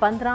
15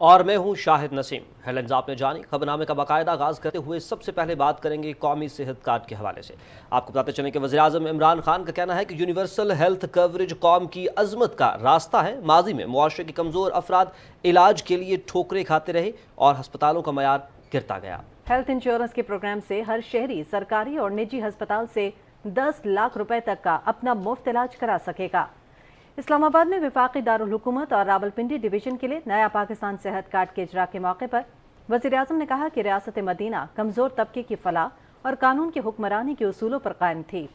اور میں ہوں شاہد نسیم۔ ہیڈلائنز آپ نے جانی۔ خبرنامے کا باقاعدہ آغاز کرتے ہوئے سب سے پہلے بات کریں گے قومی صحت کارڈ کے حوالے سے۔ آپ کو بتاتے چلیں کہ وزیراعظم عمران خان کا کہنا ہے کہ یونیورسل ہیلتھ کوریج قوم کی عظمت کا راستہ ہے۔ ماضی میں معاشرے کے کمزور افراد علاج کے لیے ٹھوکریں کھاتے رہے اور ہسپتالوں کا معیار گرتا گیا۔ ہیلتھ انشورنس کے پروگرام سے ہر شہری سرکاری اور نجی ہسپتال سے 10 لاکھ روپے تک کا اپنا مفت علاج کرا سکے گا۔ اسلام آباد میں وفاقی دارالحکومت اور راولپنڈی ڈویژن کے لیے نیا پاکستان صحت کارڈ کے اجرا کے موقع پر وزیراعظم نے کہا کہ ریاست مدینہ کمزور طبقے کی فلاح اور قانون کی حکمرانی کے اصولوں پر قائم تھی۔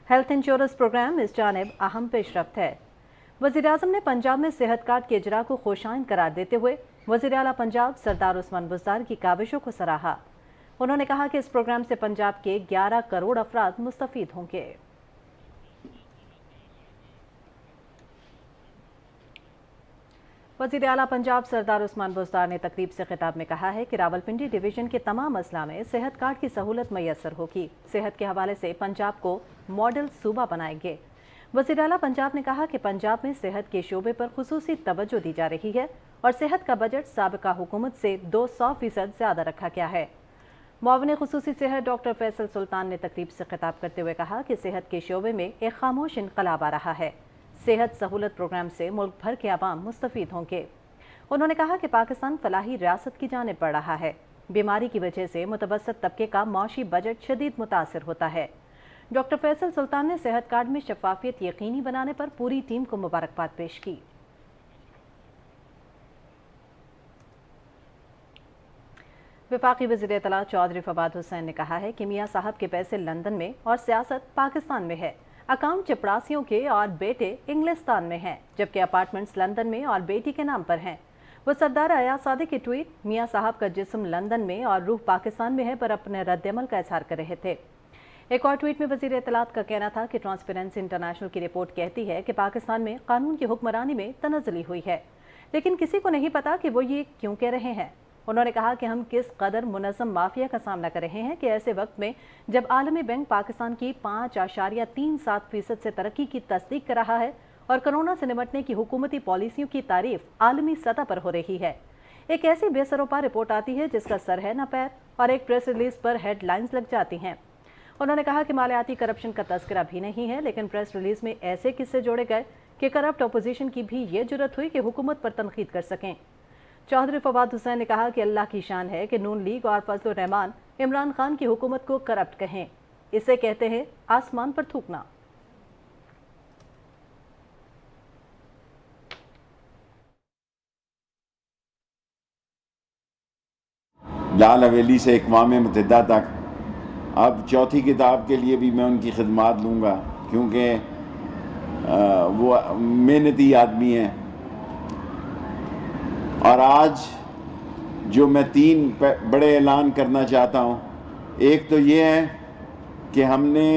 ہیلتھ انشورنس پروگرام اس جانب اہم پیش رفت ہے۔ وزیراعظم نے پنجاب میں صحت کارڈ کے اجرا کو خوشائند قرار دیتے ہوئے وزیر اعلیٰ پنجاب سردار عثمان بزدار کی کاوشوں کو سراہا۔ انہوں نے کہا کہ اس پروگرام سے پنجاب کے 11 کروڑ افراد مستفید ہوں گے۔ وزیر اعلیٰ پنجاب سردار عثمان بزدار نے تقریب سے خطاب میں کہا ہے کہ راولپنڈی ڈویژن کے تمام اضلاع میں صحت کارڈ کی سہولت میسر ہوگی۔ صحت کے حوالے سے پنجاب کو ماڈل صوبہ بنائیں گے۔ وزیر اعلیٰ پنجاب نے کہا کہ پنجاب میں صحت کے شعبے پر خصوصی توجہ دی جا رہی ہے اور صحت کا بجٹ سابقہ حکومت سے 200% زیادہ رکھا گیا ہے۔ معاون خصوصی صحت ڈاکٹر فیصل سلطان نے تقریب سے خطاب کرتے ہوئے کہا کہ صحت کے شعبے میں ایک خاموش انقلاب آ رہا ہے۔ صحت سہولت پروگرام سے ملک بھر کے عوام مستفید ہوں گے۔ انہوں نے کہا کہ پاکستان فلاحی ریاست کی جانب بڑھ رہا ہے۔ بیماری کی وجہ سے متوسط طبقے کا معاشی بجٹ شدید متاثر ہوتا ہے۔ ڈاکٹر فیصل سلطان نے صحت کارڈ میں شفافیت یقینی بنانے پر پوری ٹیم کو مبارکباد پیش کی۔ وفاقی وزیر اطلاع چودھری فواد حسین نے کہا ہے کہ میاں صاحب کے پیسے لندن میں اور سیاست پاکستان میں ہے۔ اکاؤنٹ چپڑاسیوں کے اور بیٹے انگلستان میں ہیں، جبکہ اپارٹمنٹس لندن میں اور بیٹی کے نام پر ہیں۔ وہ سردار ایاز صادق کے ٹویٹ میاں صاحب کا جسم لندن میں اور روح پاکستان میں ہے پر اپنے رد عمل کا اظہار کر رہے تھے۔ ایک اور ٹویٹ میں وزیر اطلاعات کا کہنا تھا کہ ٹرانسپیرنسی انٹرنیشنل کی رپورٹ کہتی ہے کہ پاکستان میں قانون کی حکمرانی میں تنزلی ہوئی ہے، لیکن کسی کو نہیں پتا کہ وہ یہ کیوں کہہ رہے ہیں۔ انہوں نے کہا کہ ہم کس قدر منظم مافیا کا سامنا کر رہے ہیں کہ ایسے وقت میں جب عالمی بینک پاکستان کی 5.37% سے ترقی کی تصدیق کر رہا ہے اور کرونا سے نمٹنے کی حکومتی پالیسیوں کی تعریف عالمی سطح پر ہو رہی ہے، ایک ایسی بے سروپا رپورٹ آتی ہے جس کا سر ہے نہ پیر اور ایک پریس ریلیز پر ہیڈ لائنز لگ جاتی ہیں۔ انہوں نے کہا کہ مالیاتی کرپشن کا تذکرہ بھی نہیں ہے، لیکن پریس ریلیز میں ایسے قصے جوڑے گئے کہ کرپٹ اپوزیشن کی بھی یہ جرت ہوئی کہ حکومت پر تنقید کر سکیں۔ چودھری فواد حسین نے کہا کہ اللہ کی شان ہے کہ نون لیگ اور فضل الرحمان عمران خان کی حکومت کو کرپٹ کہیں، اسے کہتے ہیں آسمان پر تھوکنا۔ لال حویلی سے اقوام متحدہ تک اب چوتھی کتاب کے لیے بھی میں ان کی خدمات لوں گا، کیونکہ وہ محنتی آدمی ہیں۔ اور آج جو میں 3 بڑے اعلان کرنا چاہتا ہوں، ایک تو یہ ہے کہ ہم نے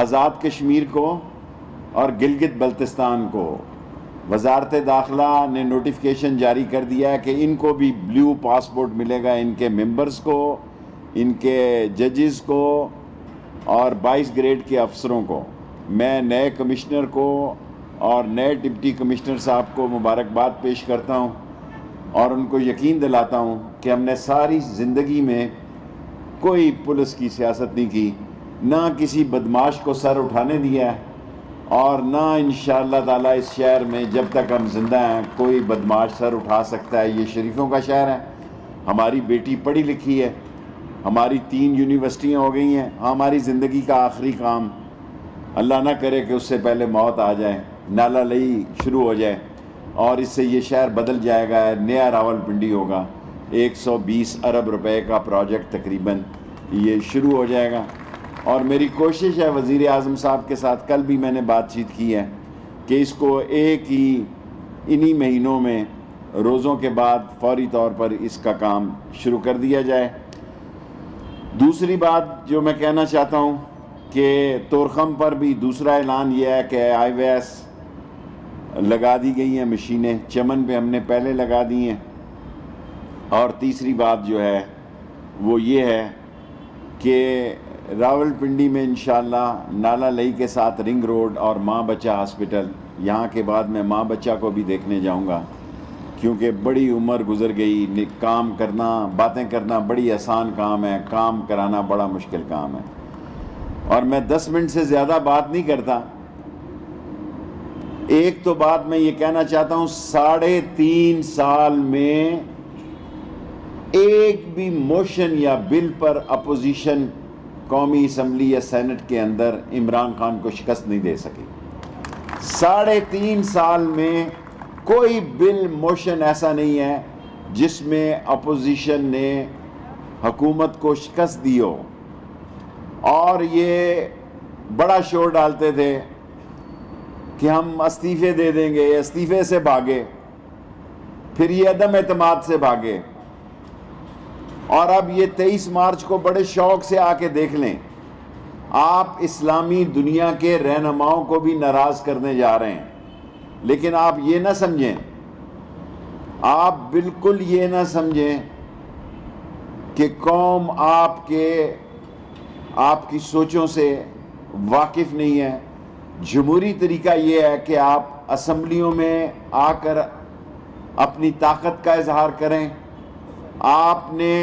آزاد کشمیر کو اور گلگت بلتستان کو وزارت داخلہ نے نوٹیفیکیشن جاری کر دیا ہے کہ ان کو بھی بلیو پاسپورٹ ملے گا، ان کے ممبرز کو، ان کے ججز کو اور 22 گریڈ کے افسروں کو۔ میں نئے کمشنر کو اور نئے ڈپٹی کمشنر صاحب کو مبارکباد پیش کرتا ہوں اور ان کو یقین دلاتا ہوں کہ ہم نے ساری زندگی میں کوئی پولیس کی سیاست نہیں کی، نہ کسی بدماش کو سر اٹھانے دیا ہے، اور نہ انشاءاللہ تعالیٰ اس شہر میں جب تک ہم زندہ ہیں کوئی بدماش سر اٹھا سکتا ہے۔ یہ شریفوں کا شہر ہے، ہماری بیٹی پڑھی لکھی ہے، ہماری 3 یونیورسٹیاں ہو گئی ہیں۔ ہماری زندگی کا آخری کام، اللہ نہ کرے کہ اس سے پہلے موت آ جائے، نالا لئی شروع ہو جائے اور اس سے یہ شہر بدل جائے گا، نیا راولپنڈی ہوگا۔ 120 ارب روپے کا پروجیکٹ تقریباً یہ شروع ہو جائے گا، اور میری کوشش ہے وزیر اعظم صاحب کے ساتھ کل بھی میں نے بات چیت کی ہے کہ اس کو انہی مہینوں میں روزوں کے بعد فوری طور پر اس کا کام شروع کر دیا جائے۔ دوسری بات جو میں کہنا چاہتا ہوں کہ تورخم پر بھی دوسرا اعلان یہ ہے کہ آئی وی ایس لگا دی گئی ہیں مشینیں، چمن پہ ہم نے پہلے لگا دی ہیں۔ اور تیسری بات جو ہے وہ یہ ہے کہ راولپنڈی میں انشاءاللہ نالا لئی کے ساتھ رنگ روڈ اور ماں بچہ ہاسپٹل، یہاں کے بعد میں ماں بچہ کو بھی دیکھنے جاؤں گا کیونکہ بڑی عمر گزر گئی. کام کرنا، باتیں کرنا بڑی آسان کام ہے، کام کرانا بڑا مشکل کام ہے. اور میں 10 منٹ سے زیادہ بات نہیں کرتا. ایک تو بات میں یہ کہنا چاہتا ہوں، 3.5 سال میں ایک بھی موشن یا بل پر اپوزیشن قومی اسمبلی یا سینٹ کے اندر عمران خان کو شکست نہیں دے سکی. 3.5 سال میں کوئی بل موشن ایسا نہیں ہے جس میں اپوزیشن نے حکومت کو شکست دی ہو. اور یہ بڑا شور ڈالتے تھے کہ ہم استعفے دے دیں گے، استعفے سے بھاگے، پھر یہ عدم اعتماد سے بھاگے. اور اب یہ 23 مارچ کو بڑے شوق سے آ کے دیکھ لیں، آپ اسلامی دنیا کے رہنماؤں کو بھی ناراض کرنے جا رہے ہیں. لیکن آپ یہ نہ سمجھیں، آپ بالکل یہ نہ سمجھیں کہ قوم آپ کی سوچوں سے واقف نہیں ہے. جمہوری طریقہ یہ ہے کہ آپ اسمبلیوں میں آ کر اپنی طاقت کا اظہار کریں. آپ نے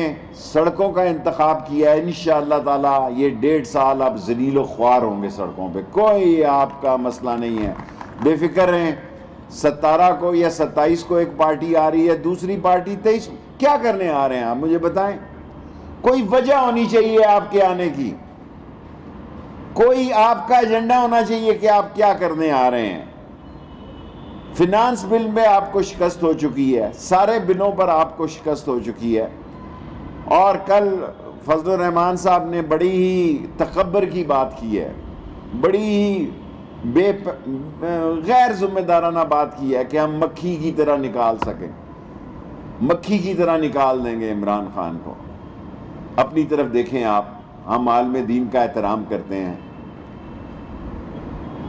سڑکوں کا انتخاب کیا ہے، انشاءاللہ تعالیٰ یہ 1.5 سال آپ ذلیل و خوار ہوں گے سڑکوں پہ، کوئی آپ کا مسئلہ نہیں ہے. بے فکر ہیں. 17 کو یا 27 کو ایک پارٹی آ رہی ہے، دوسری پارٹی 23. کیا کرنے آ رہے ہیں آپ مجھے بتائیں؟ کوئی وجہ ہونی چاہیے آپ کے آنے کی، کوئی آپ کا ایجنڈا ہونا چاہیے کہ آپ کیا کرنے آ رہے ہیں. فنانس بل میں آپ کو شکست ہو چکی ہے، سارے بلوں پر آپ کو شکست ہو چکی ہے. اور کل فضل الرحمان صاحب نے بڑی ہی تکبر کی بات کی ہے، بڑی ہی غیر ذمہ دارانہ بات کی ہے کہ ہم مکھی کی طرح نکال سکیں، مکھی کی طرح نکال دیں گے عمران خان کو. اپنی طرف دیکھیں آپ، ہم عالم دین کا احترام کرتے ہیں.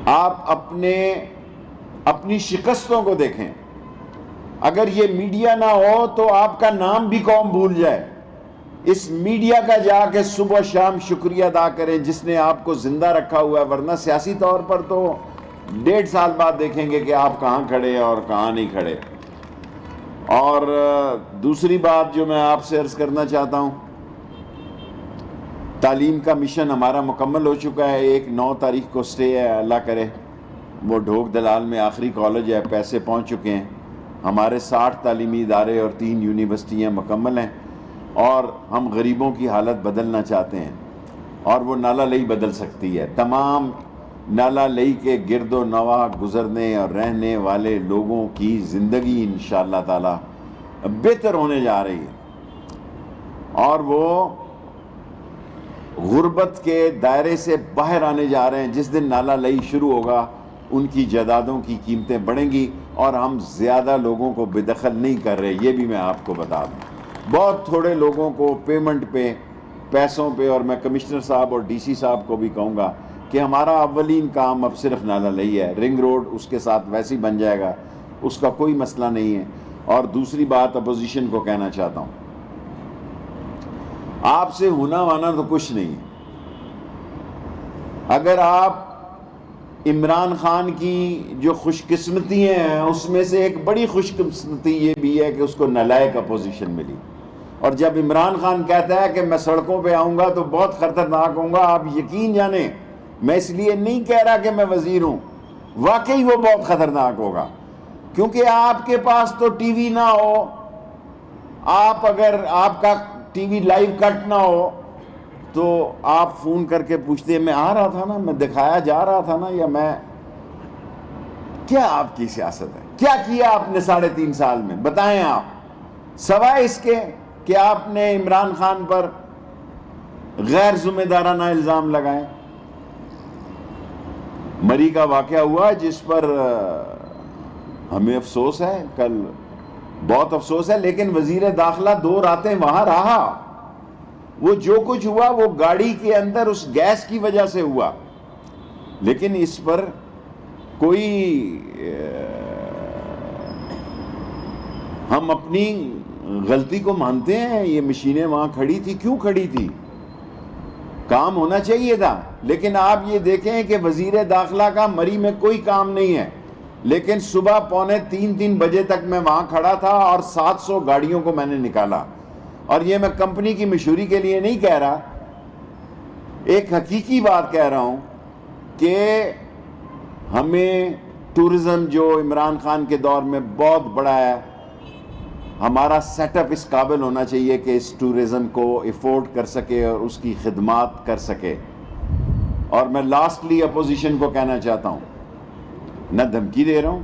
آپ اپنی شکستوں کو دیکھیں. اگر یہ میڈیا نہ ہو تو آپ کا نام بھی قوم بھول جائے. اس میڈیا کا جا کے صبح شام شکریہ ادا کریں جس نے آپ کو زندہ رکھا ہوا ہے، ورنہ سیاسی طور پر تو 1.5 سال بعد دیکھیں گے کہ آپ کہاں کھڑے اور کہاں نہیں کھڑے. اور دوسری بات جو میں آپ سے عرض کرنا چاہتا ہوں، تعلیم کا مشن ہمارا مکمل ہو چکا ہے. 9 تاریخ کو سٹے ہے، اللہ کرے وہ ڈھوک دلال میں آخری کالج ہے، پیسے پہنچ چکے ہیں. ہمارے 60 تعلیمی ادارے اور 3 یونیورسٹیاں مکمل ہیں. اور ہم غریبوں کی حالت بدلنا چاہتے ہیں، اور وہ نالہ لئی بدل سکتی ہے. تمام نالہ لئی کے گرد و نواح گزرنے اور رہنے والے لوگوں کی زندگی انشاءاللہ تعالی بہتر ہونے جا رہی ہے، اور وہ غربت کے دائرے سے باہر آنے جا رہے ہیں. جس دن نالہ لئی شروع ہوگا ان کی جائیدادوں کی قیمتیں بڑھیں گی، اور ہم زیادہ لوگوں کو بے دخل نہیں کر رہے، یہ بھی میں آپ کو بتا دوں. بہت تھوڑے لوگوں کو پیمنٹ پہ، پیسوں پہ. اور میں کمشنر صاحب اور ڈی سی صاحب کو بھی کہوں گا کہ ہمارا اولین کام اب صرف نالہ لئی ہے. رنگ روڈ اس کے ساتھ ویسے ہی بن جائے گا، اس کا کوئی مسئلہ نہیں ہے. اور دوسری بات اپوزیشن کو کہنا چاہتا ہوں، آپ سے ہونا وانا تو کچھ نہیں. اگر آپ عمران خان کی جو خوش قسمتی ہیں، اس میں سے ایک بڑی خوش قسمتی یہ بھی ہے کہ اس کو نالائق اپوزیشن ملی. اور جب عمران خان کہتا ہے کہ میں سڑکوں پہ آؤں گا تو بہت خطرناک ہوں گا، آپ یقین جانیں، میں اس لیے نہیں کہہ رہا کہ میں وزیر ہوں، واقعی وہ بہت خطرناک ہوگا. کیونکہ آپ کے پاس تو ٹی وی نہ ہو، اگر آپ کا ٹی وی لائیو کٹ نہ ہو تو آپ فون کر کے پوچھتے ہیں میں آ رہا تھا نا، میں دکھایا جا رہا تھا نا، یا میں کیا آپ کی سیاست ہے؟ کیا کیا آپ نے 3.5 سال میں؟ بتائیں آپ، سوائے اس کے کہ آپ نے عمران خان پر غیر ذمہ دارانہ الزام لگائے. مری کا واقعہ ہوا جس پر ہمیں افسوس ہے، کل بہت افسوس ہے، لیکن وزیر داخلہ 2 راتیں وہاں رہا. وہ جو کچھ ہوا وہ گاڑی کے اندر اس گیس کی وجہ سے ہوا، لیکن اس پر کوئی ہم اپنی غلطی کو مانتے ہیں. یہ مشینیں وہاں کھڑی تھی، کیوں کھڑی تھی؟ کام ہونا چاہیے تھا. لیکن آپ یہ دیکھیں کہ وزیر داخلہ کا مری میں کوئی کام نہیں ہے، لیکن صبح 2:45 بجے تک میں وہاں کھڑا تھا اور 700 گاڑیوں کو میں نے نکالا. اور یہ میں کمپنی کی مشہوری کے لیے نہیں کہہ رہا, ایک حقیقی بات کہہ رہا ہوں کہ ہمیں ٹورزم جو عمران خان کے دور میں بہت بڑا ہے, ہمارا سیٹ اپ اس قابل ہونا چاہیے کہ اس ٹورزم کو افورڈ کر سکے اور اس کی خدمات کر سکے. اور میں لاسٹلی اپوزیشن کو کہنا چاہتا ہوں, نہ دھمکی دے رہا ہوں,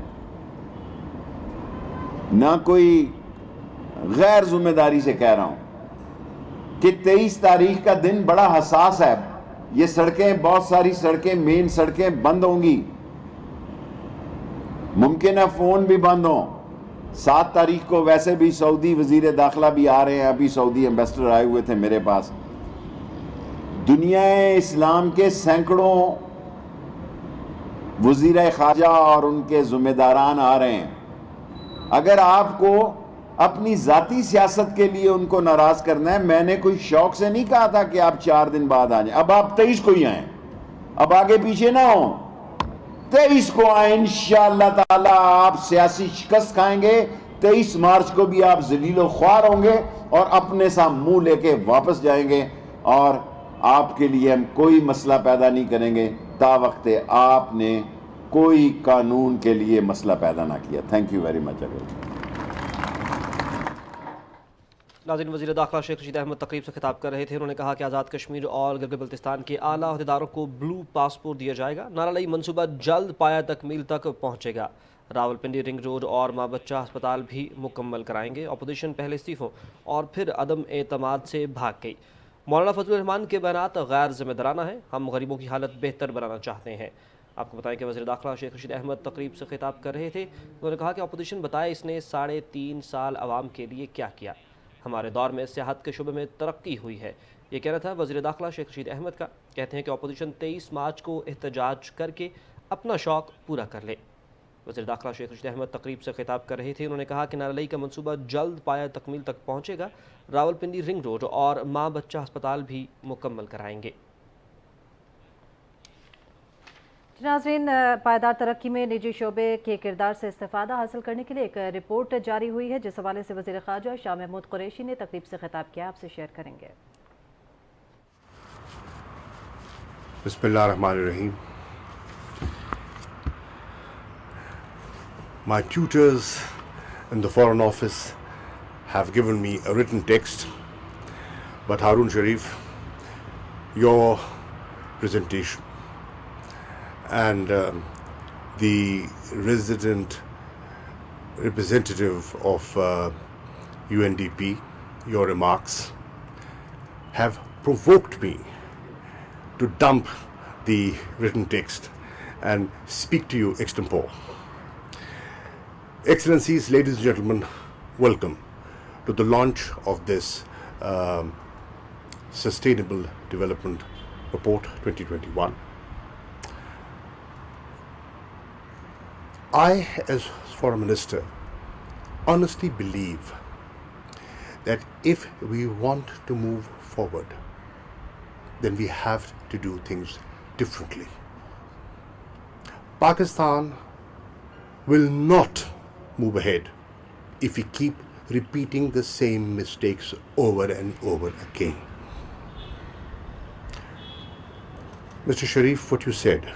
نہ کوئی غیر ذمہ داری سے کہہ رہا ہوں کہ 23 تاریخ کا دن بڑا حساس ہے. یہ سڑکیں, بہت ساری سڑکیں, مین سڑکیں بند ہوں گی, ممکن ہے فون بھی بند ہوں. 7 تاریخ کو ویسے بھی سعودی وزیر داخلہ بھی آ رہے ہیں, ابھی سعودی ایمبیسڈر آئے ہوئے تھے میرے پاس. دنیا اسلام کے سینکڑوں وزیر خارجہ اور ان کے ذمہ داران آ رہے ہیں. اگر آپ کو اپنی ذاتی سیاست کے لیے ان کو ناراض کرنا ہے, میں نے کوئی شوق سے نہیں کہا تھا کہ آپ 4 دن بعد آ جائیں. اب آپ 23 کو ہی آئیں, اب آگے پیچھے نہ ہوں. 23 کو آئیں, انشاءاللہ تعالی آپ سیاسی شکست کھائیں گے. 23 مارچ کو بھی آپ ذلیل و خوار ہوں گے اور اپنے ساتھ منہ لے کے واپس جائیں گے, اور آپ کے لیے ہم کوئی مسئلہ پیدا نہیں کریں گے تا وقت آپ نے کوئی قانون کے لیے مسئلہ پیدا نہ کیا. Thank you very much. ناظرین, وزیر داخلہ شیخ رشید احمد تقریب سے خطاب کر رہے تھے. انہوں نے کہا کہ آزاد کشمیر اور گلگت بلتستان کے اعلیٰ عہدیداروں کو بلو پاسپورٹ دیا جائے گا. نارا لئی منصوبہ جلد پایہ تکمیل تک پہنچے گا. راولپنڈی رنگ روڈ اور ماں بچہ ہسپتال بھی مکمل کرائیں گے. اپوزیشن پہلے استعفوں اور پھر عدم اعتماد سے بھاگ گئی. مولانا فضل الرحمان کے بیانات غیر ذمہ دارانہ ہیں. ہم غریبوں کی حالت بہتر بنانا چاہتے ہیں. آپ کو بتائیں کہ وزیر داخلہ شیخ رشید احمد تقریب سے خطاب کر رہے تھے. انہوں نے کہا کہ اپوزیشن بتائے اس نے 3.5 سال عوام کے لیے کیا کیا. ہمارے دور میں سیاحت کے شعبے میں ترقی ہوئی ہے. یہ کہنا تھا وزیر داخلہ شیخ رشید احمد کا. کہتے ہیں کہ اپوزیشن 23 مارچ کو احتجاج کر کے اپنا شوق پورا کر لے. وزیر داخلہ شیخ رشید احمد تقریب سے خطاب کر رہے تھے. انہوں نے کہا کہ نارا لئی کا منصوبہ جلد پایہ تکمیل تک پہنچے گا. راولپنڈی رنگ روڈ اور ماں بچہ ہسپتال بھی مکمل کرائیں گے. ناظرین, پائیدار ترقی میں نجی شعبے کے کردار سے استفادہ حاصل کرنے کے لیے ایک رپورٹ جاری ہوئی ہے, جس حوالے سے وزیر خارجہ شاہ محمود قریشی نے تقریب سے خطاب کیا. آپ سے شیئر کریں گے. بسم اللہ الرحمن الرحیم. My tutors in the Foreign Office have given me a written text, but Harun Sharif, your presentation and the resident representative of UNDP, your remarks have provoked me to dump the written text and speak to you extempore. Excellencies, ladies and gentlemen, welcome to the launch of this Sustainable Development Report 2021. I, as Foreign Minister, honestly believe that if we want to move forward, then we have to do things differently. Pakistan will not move ahead if we keep repeating the same mistakes over and over again. Mr. Sharif, what you said,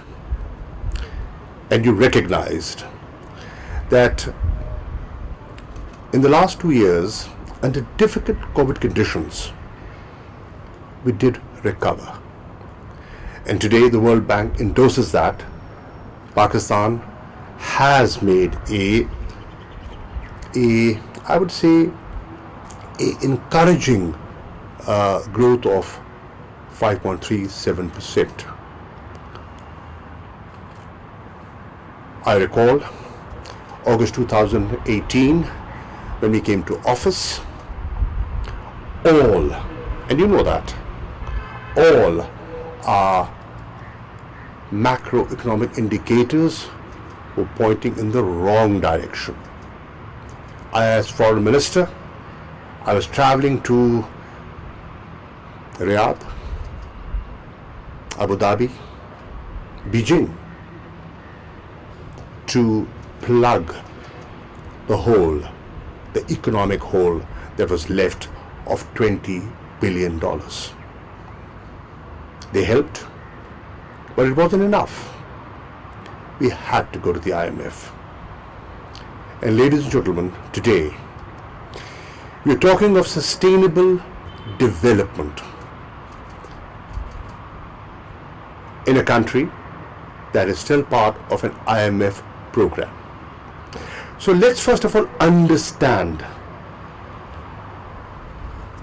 and you recognized that in the last 2 years, under difficult COVID conditions, we did recover. And today the World Bank endorses that Pakistan has made I would say, a encouraging growth of 5.37%. I recall August 2018, when we came to office, all, and you know that, all our macroeconomic indicators were pointing in the wrong direction. I, as Foreign Minister, I was traveling to Riyadh, Abu Dhabi, Beijing to plug the hole, the economic hole that was left of $20 billion. They helped, but it wasn't enough. We had to go to the IMF. And ladies and gentlemen, today, we're talking of sustainable development in a country that is still part of an IMF program. So let's first of all understand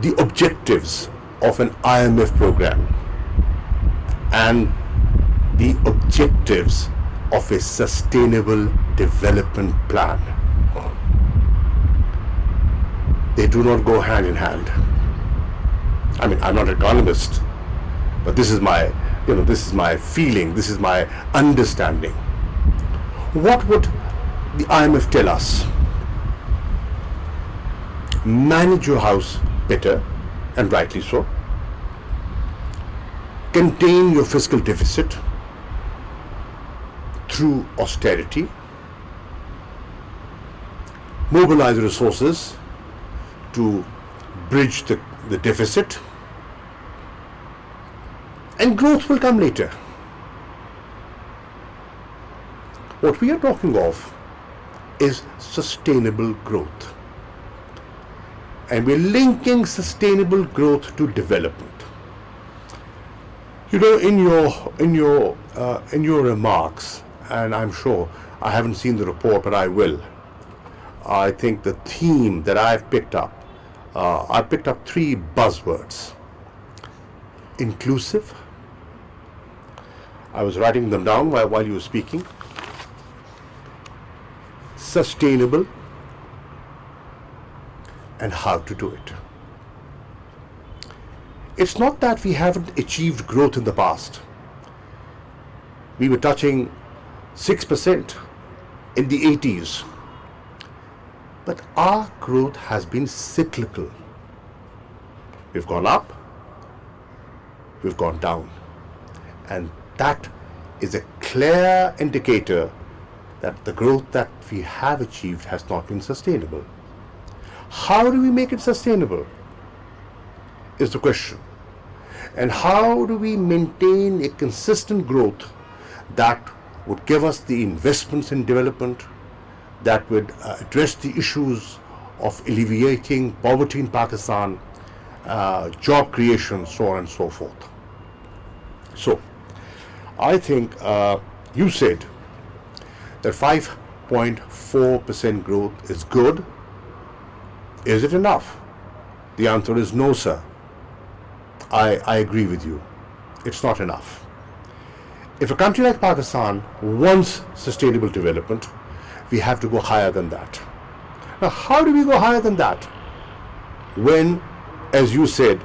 the objectives of an IMF program and the objectives of a sustainable development plan. They do not go hand in hand. I mean, I'm not an economist, but this is my feeling, this is my understanding. What would the IMF tell us? Manage your house better, and rightly so. Contain your fiscal deficit through austerity. Mobilize resources to bridge the deficit, and growth will come later. What we are talking of is sustainable growth, and we're linking sustainable growth to development. You know, in your remarks, and I'm sure I haven't seen the report, but I will. I think the theme that I've picked up, I picked up 3 buzzwords: inclusive. I was writing them down while you were speaking. Sustainable, and how to do it. It's not that we haven't achieved growth in the past. We were touching 6% in the 80s. But our growth has been cyclical. We've gone up, we've gone down. And that is a clear indicator that the growth that we have achieved has not been sustainable. How do we make it sustainable is the question. And how do we maintain a consistent growth that would give us the investments in development, that would address the issues of alleviating poverty in Pakistan, job creation, so on and so forth. So, I think you said that 5.4% growth is good. Is it enough? The answer is no, sir. I agree with you. It's not enough. If a country like Pakistan wants sustainable development, we have to go higher than that. Now, how do we go higher than that? When, as you said,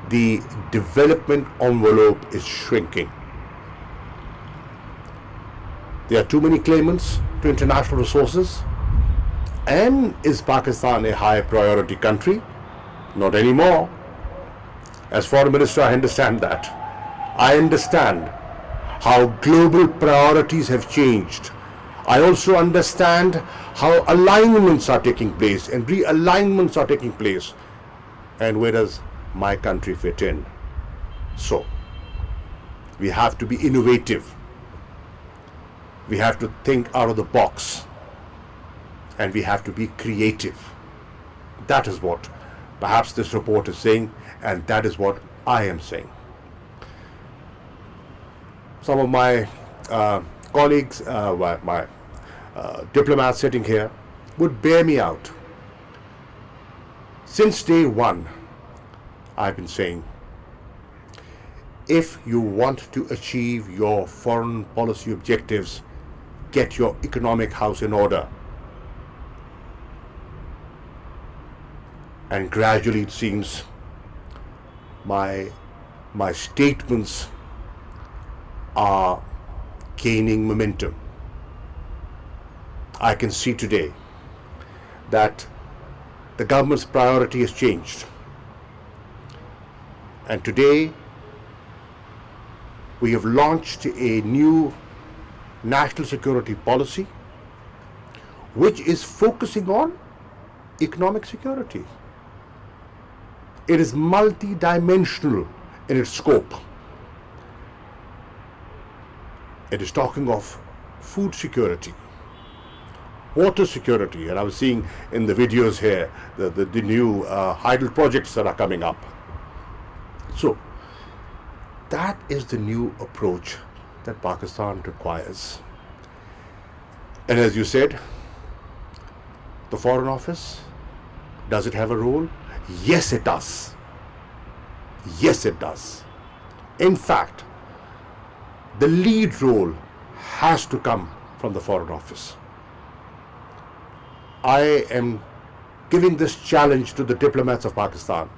the development envelope is shrinking. There are too many claimants to international resources. And is Pakistan a high priority country? Not anymore. As Foreign Minister, I understand that. I understand how global priorities have changed. I also understand how alignments are taking place and realignments are taking place. And where does my country fit in? So, we have to be innovative. We have to think out of the box. And we have to be creative. That is what perhaps this report is saying, and that is what I am saying. Some of my colleagues, my diplomats sitting here, would bear me out. Since day one, I've been saying, if you want to achieve your foreign policy objectives, get your economic house in order. And gradually it seems my statements are gaining momentum. I can see today that the government's priority has changed. And today we have launched a new national security policy which is focusing on economic security. It is multi-dimensional in its scope. It is talking of food security, water security, and I was seeing in the videos here the new hydel projects that are coming up. So that is the new approach that Pakistan requires. And as you said, the Foreign Office, does it have a role? Yes, it does. Yes, it does. In fact, the lead role has to come from the Foreign Office. I am giving this challenge to the diplomats of Pakistan.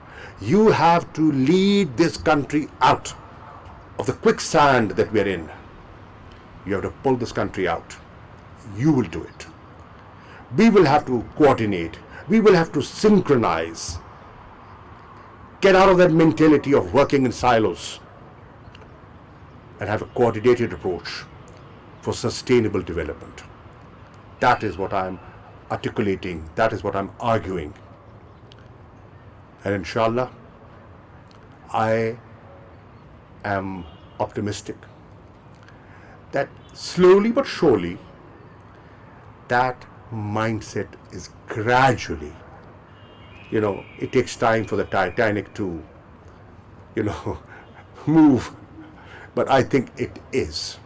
You have to lead this country out of the quicksand that we're in. You have to pull this country out. You will do it. We will have to coordinate. We will have to synchronize. Get out of that mentality of working in silos and have a coordinated approach for sustainable development. That is what I'm articulating. That is what I'm arguing. And inshallah, I am optimistic that slowly but surely that mindset is gradually, it takes time for the Titanic to, move. But I think it is.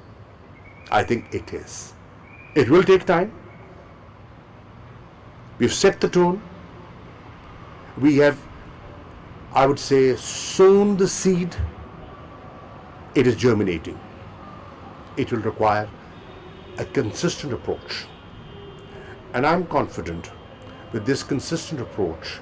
I think it is. It will take time. We've set the tone. We have, I would say, sown the seed. It is germinating. It will require a consistent approach. And I'm confident with this consistent approach.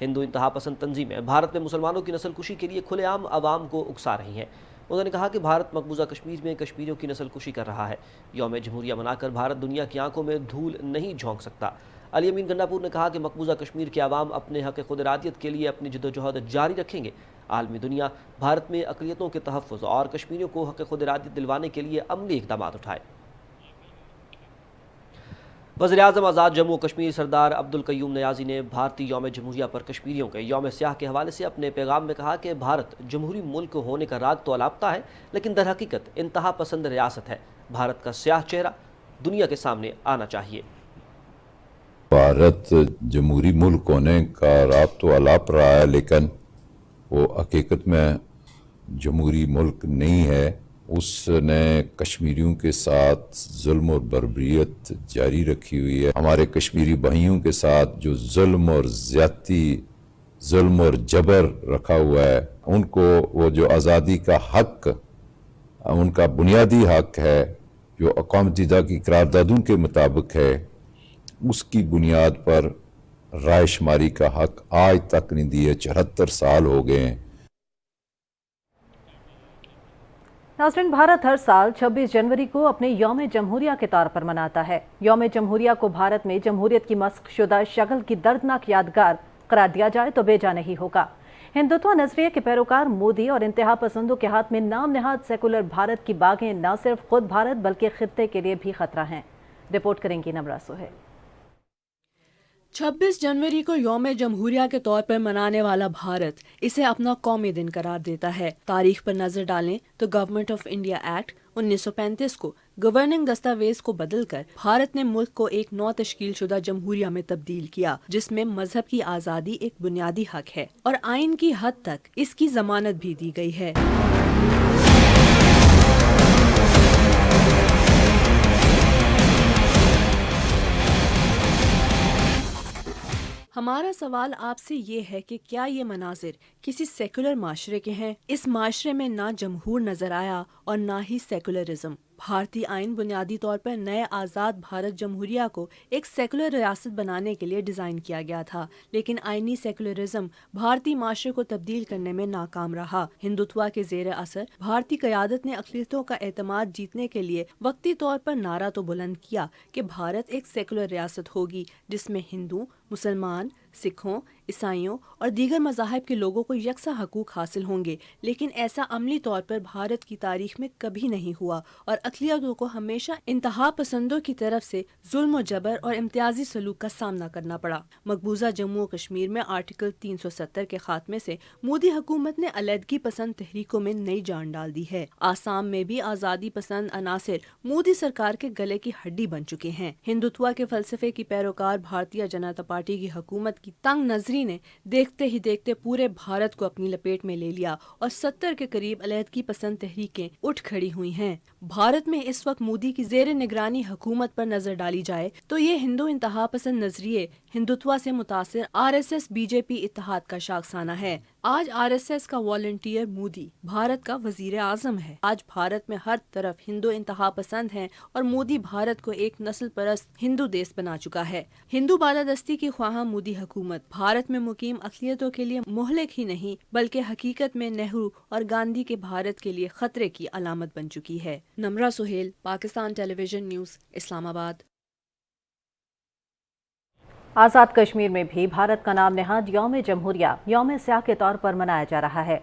ہندو انتہا پسند تنظیمیں بھارت میں مسلمانوں کی نسل کشی کے لیے کھلے عام عوام کو اکسا رہی ہیں۔ انہوں نے کہا کہ بھارت مقبوضہ کشمیر میں کشمیریوں کی نسل کشی کر رہا ہے۔ یوم جمہوریہ منا کر بھارت دنیا کی آنکھوں میں دھول نہیں جھونک سکتا۔ علی امین گنڈاپور نے کہا کہ مقبوضہ کشمیر کے عوام اپنے حق خود ارادیت کے لیے اپنی جدوجہد جاری رکھیں گے۔ عالمی دنیا بھارت میں اقلیتوں کے تحفظ اور کشمیریوں کو حق خود ارادیت دلوانے کے لیے عملی اقدامات اٹھائے۔ وزیراعظم آزاد جموں و کشمیر سردار عبدالقیوم نیازی نے بھارتی یوم جمہوریہ پر کشمیریوں کے یوم سیاہ کے حوالے سے اپنے پیغام میں کہا کہ بھارت جمہوری ملک ہونے کا راگ تو الاپتہ ہے، لیکن در حقیقت انتہا پسند ریاست ہے۔ بھارت کا سیاہ چہرہ دنیا کے سامنے آنا چاہیے۔ بھارت جمہوری ملک ہونے کا راگ تو الاپ رہا ہے، لیکن وہ حقیقت میں جمہوری ملک نہیں ہے۔ اس نے کشمیریوں کے ساتھ ظلم اور بربریت جاری رکھی ہوئی ہے۔ ہمارے کشمیری بھائیوں کے ساتھ جو ظلم اور زیادتی، ظلم اور جبر رکھا ہوا ہے، ان کو وہ جو آزادی کا حق، ان کا بنیادی حق ہے جو اقوام متحدہ کی قراردادوں کے مطابق ہے، اس کی بنیاد پر رائے شماری کا حق آج تک نہیں دیے، 74 سال ہو گئے ہیں۔ ناظرین، بھارت ہر سال 26 جنوری کو اپنے یوم جمہوریہ کے طور پر مناتا ہے۔ یوم جمہوریہ کو بھارت میں جمہوریت کی مسخ شدہ شکل کی دردناک یادگار قرار دیا جائے تو بیجا نہیں ہوگا۔ ہندوتوا نظریے کے پیروکار مودی اور انتہا پسندوں کے ہاتھ میں نام نہاد سیکولر بھارت کی باغیں نہ صرف خود بھارت بلکہ خطے کے لیے بھی خطرہ ہیں۔ رپورٹ کریں گی نمرا سہیل۔ 26 جنوری کو یوم جمہوریہ کے طور پر منانے والا بھارت اسے اپنا قومی دن قرار دیتا ہے۔ تاریخ پر نظر ڈالیں تو گورنمنٹ آف انڈیا ایکٹ 1935 کو گورننگ دستاویز کو بدل کر بھارت نے ملک کو ایک نو تشکیل شدہ جمہوریہ میں تبدیل کیا، جس میں مذہب کی آزادی ایک بنیادی حق ہے اور آئین کی حد تک اس کی ضمانت بھی دی گئی ہے۔ ہمارا سوال آپ سے یہ ہے کہ کیا یہ مناظر کسی سیکولر معاشرے کے ہیں؟ اس معاشرے میں نہ جمہور نظر آیا اور نہ ہی سیکولرزم۔ بھارتی آئین بنیادی طور پر نئے آزاد بھارت جمہوریہ کو ایک سیکولر ریاست بنانے کے لیے ڈیزائن کیا گیا تھا، لیکن آئینی سیکولرزم بھارتی معاشرے کو تبدیل کرنے میں ناکام رہا۔ ہندوتوا کے زیر اثر بھارتی قیادت نے اقلیتوں کا اعتماد جیتنے کے لیے وقتی طور پر نعرہ تو بلند کیا کہ بھارت ایک سیکولر ریاست ہوگی جس میں ہندو، مسلمان، سکھوں، عیسائیوں اور دیگر مذاہب کے لوگوں کو یکساں حقوق حاصل ہوں گے، لیکن ایسا عملی طور پر بھارت کی تاریخ میں کبھی نہیں ہوا اور اقلیتوں کو ہمیشہ انتہا پسندوں کی طرف سے ظلم و جبر اور امتیازی سلوک کا سامنا کرنا پڑا۔ مقبوضہ جموں و کشمیر میں آرٹیکل 370 کے خاتمے سے مودی حکومت نے علیحدگی پسند تحریکوں میں نئی جان ڈال دی ہے۔ آسام میں بھی آزادی پسند عناصر مودی سرکار کے گلے کی ہڈی بن چکے ہیں۔ ہندوتوا کے فلسفے کی پیروکار بھارتیہ جنتا پارٹی کی حکومت کی تنگ نظری نے دیکھتے ہی دیکھتے پورے بھارت کو اپنی لپیٹ میں لے لیا اور 70 کے قریب علیحدگی پسند تحریکیں اٹھ کھڑی ہوئی ہیں۔ بھارت میں اس وقت مودی کی زیر نگرانی حکومت پر نظر ڈالی جائے تو یہ ہندو انتہا پسند نظریے ہندوتوا سے متاثر RSS BJP اتحاد کا شاخسانہ ہے۔ آج RSS کا والنٹیئر مودی بھارت کا وزیر اعظم ہے۔ آج بھارت میں ہر طرف ہندو انتہا پسند ہیں اور مودی بھارت کو ایک نسل پرست ہندو دیس بنا چکا ہے۔ ہندو بالادستی کی خواہاں مودی حکومت بھارت میں مقیم اقلیتوں کے لیے مہلک ہی نہیں بلکہ حقیقت میں نہرو اور گاندھی کے بھارت کے لیے خطرے کی علامت بن چکی ہے۔ نمرا سہیل، پاکستان ٹیلی ویژن نیوز، اسلام آباد۔ آزاد کشمیر میں بھی بھارت کا نام نہاد یوم جمہوریہ یوم سیاہ کے طور پر منایا جا رہا ہے۔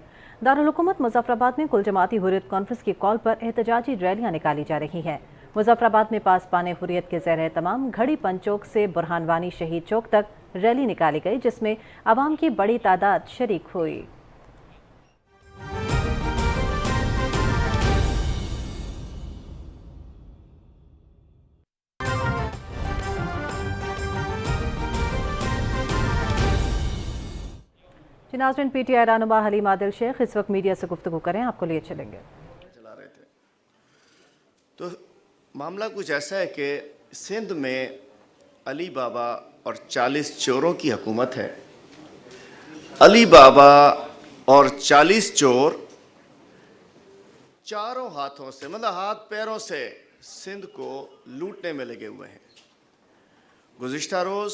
دارالحکومت مظفر آباد میں کل جماعتی حریت کانفرنس کی کال پر احتجاجی ریلیاں نکالی جا رہی ہیں۔ مظفر آباد میں پاسبان حریت کے زیر اہتمام گھڑی پن چوک سے برہان وانی شہید چوک تک ریلی نکالی گئی، جس میں عوام کی بڑی تعداد شریک ہوئی۔ ناظرین، PTI رہنما حلیم عادل شیخ اس وقت میڈیا سے گفتگو کریں، آپ کو لیے چلیں گے۔ چلا رہے تھے تو معاملہ کچھ ایسا ہے کہ سندھ میں علی بابا اور 40 چوروں کی حکومت ہے۔ علی بابا اور 40 چور چاروں ہاتھوں سے، مطلب ہاتھ پیروں سے سندھ کو لوٹنے میں لگے ہوئے ہیں۔ گزشتہ روز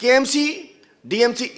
KMC, DMC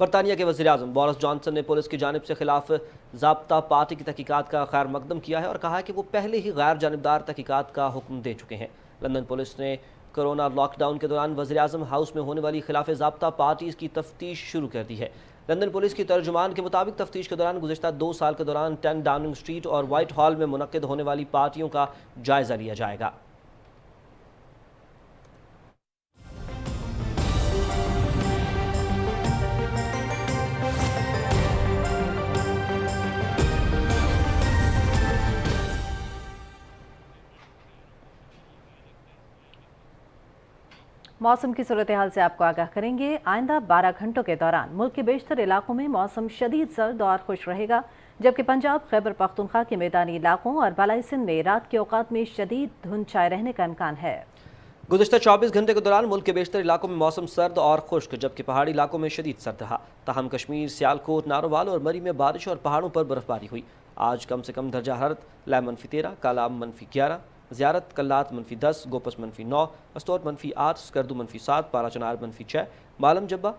برطانیہ کے وزیر اعظم بورس جانسن نے پولیس کی جانب سے خلاف ضابطہ پارٹی کی تحقیقات کا خیر مقدم کیا ہے اور کہا ہے کہ وہ پہلے ہی غیر جانبدار تحقیقات کا حکم دے چکے ہیں۔ لندن پولیس نے کرونا لاک ڈاؤن کے دوران وزیر اعظم ہاؤس میں ہونے والی خلاف ضابطہ پارٹیز کی تفتیش شروع کر دی ہے۔ لندن پولیس کی ترجمان کے مطابق تفتیش کے دوران گزشتہ 2 سال کے دوران 10 ڈاؤننگ اسٹریٹ اور وائٹ ہال میں منعقد ہونے والی پارٹیوں کا جائزہ لیا جائے گا۔ موسم کی صورتحال سے آپ کو آگاہ کریں گے۔ آئندہ 12 گھنٹوں کے دوران ملک کے بیشتر علاقوں میں موسم شدید سرد اور خشک رہے گا، جبکہ پنجاب، خیبر پختونخوا کے میدانی علاقوں اور بالائی سندھ میں رات کے اوقات میں شدید دھند چھائے رہنے کا امکان ہے۔ گزشتہ 24 گھنٹے کے دوران ملک کے بیشتر علاقوں میں موسم سرد اور خشک، جبکہ پہاڑی علاقوں میں شدید سرد رہا۔ تاہم کشمیر، سیالکوٹ، ناروال اور مری میں بارش اور پہاڑوں پر برف باری ہوئی۔ آج کم سے کم درجہ حرارت لے -13، کالام -11، زیارت کلات -10، گوپس -9، استور -8، سکردو -7، پارا چنار -6، مالم جبہ،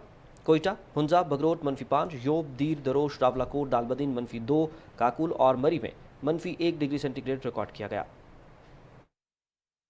کوئٹہ، ہنزا، بگروٹ -5، یوب، دیر، دروش، راولاکوٹ، دالبدین -2، کاکول اور مری میں -1 ڈگری سینٹی گریڈ ریکارڈ کیا گیا۔